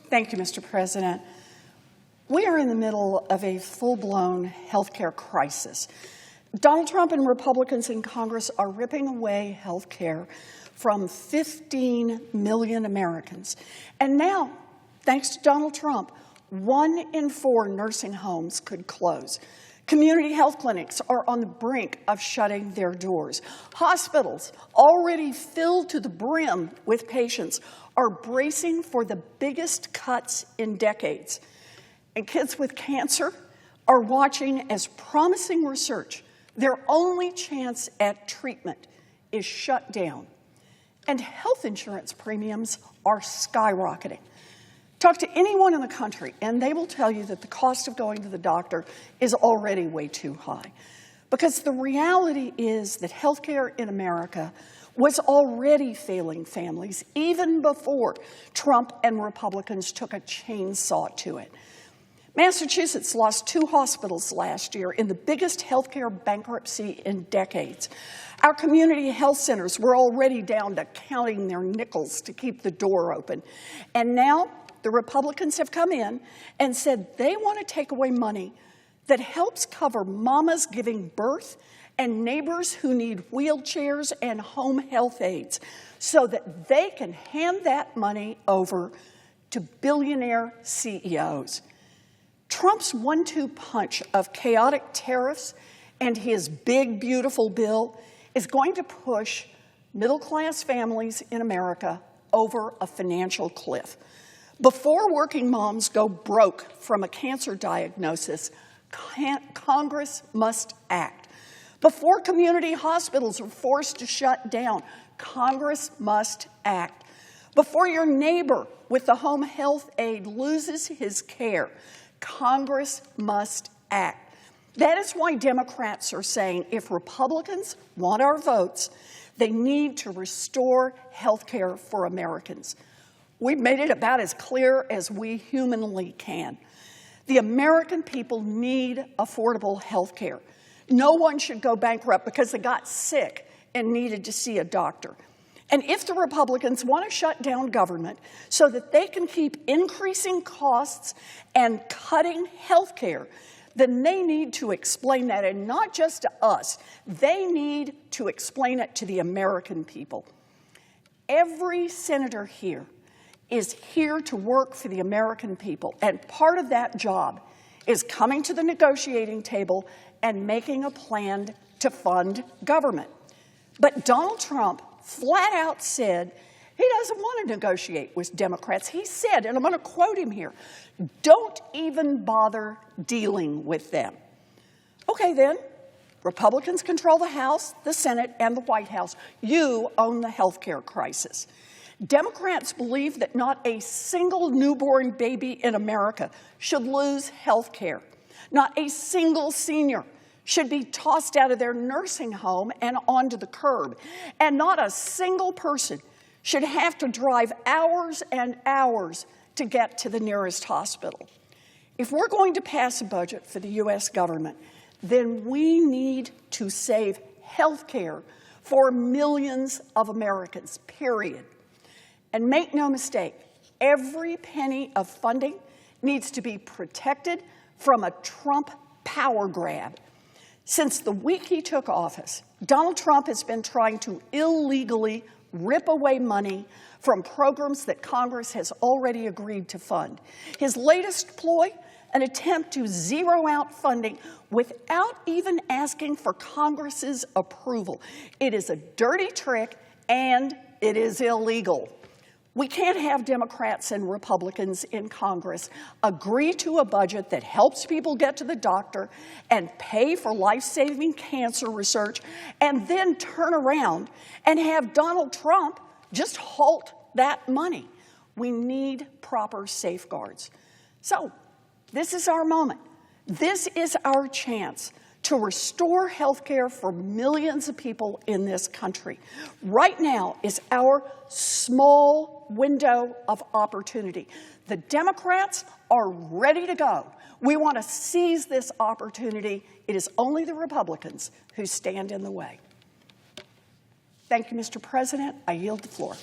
Thank you, Mr. President. We are in the middle of a full-blown health care crisis. Donald Trump and Republicans in Congress are ripping away health care from 15 million Americans. And now, thanks to Donald Trump, 1 in 4 nursing homes could close. Community health clinics are on the brink of shutting their doors. Hospitals, already filled to the brim with patients, are bracing for the biggest cuts in decades. And kids with cancer are watching as promising research, their only chance at treatment, is shut down. And health insurance premiums are skyrocketing. Talk to anyone in the country, and they will tell you that the cost of going to the doctor is already way too high. Because the reality is that healthcare in America was already failing families even before Trump and Republicans took a chainsaw to it. Massachusetts lost 2 hospitals last year in the biggest healthcare bankruptcy in decades. Our community health centers were already down to counting their nickels to keep the door open. And now the Republicans have come in and said they want to take away money that helps cover mamas giving birth and neighbors who need wheelchairs and home health aides so that they can hand that money over to billionaire CEOs. Trump's 1-2 punch of chaotic tariffs and his big, beautiful bill is going to push middle-class families in America over a financial cliff. Before working moms go broke from a cancer diagnosis, Congress must act. Before community hospitals are forced to shut down, Congress must act. Before your neighbor with the home health aide loses his care, Congress must act. That is why Democrats are saying if Republicans want our votes, they need to restore health care for Americans. We've made it about as clear as we humanly can. The American people need affordable health care. No one should go bankrupt because they got sick and needed to see a doctor. And if the Republicans want to shut down government so that they can keep increasing costs and cutting health care, then they need to explain that, and not just to us. They need to explain it to the American people. Every senator here is here to work for the American people, and part of that job is coming to the negotiating table and making a plan to fund government. But Donald Trump flat out said he doesn't want to negotiate with Democrats. He said, and I'm going to quote him here, "Don't even bother dealing with them." Okay, then, Republicans control the House, the Senate, and the White House. You own the health care crisis. Democrats believe that not a single newborn baby in America should lose health care. Not a single senior should be tossed out of their nursing home and onto the curb. And not a single person should have to drive hours and hours to get to the nearest hospital. If we're going to pass a budget for the U.S. government, then we need to save health care for millions of Americans, period. And make no mistake, every penny of funding needs to be protected from a Trump power grab. Since the week he took office, Donald Trump has been trying to illegally rip away money from programs that Congress has already agreed to fund. His latest ploy, an attempt to zero out funding without even asking for Congress's approval. It is a dirty trick and it is illegal. We can't have Democrats and Republicans in Congress agree to a budget that helps people get to the doctor and pay for life-saving cancer research and then turn around and have Donald Trump just halt that money. We need proper safeguards. So this is our moment. This is our chance to restore health care for millions of people in this country. Right now is our small window of opportunity. The Democrats are ready to go. We want to seize this opportunity. It is only the Republicans who stand in the way. Thank you, Mr. President. I yield the floor.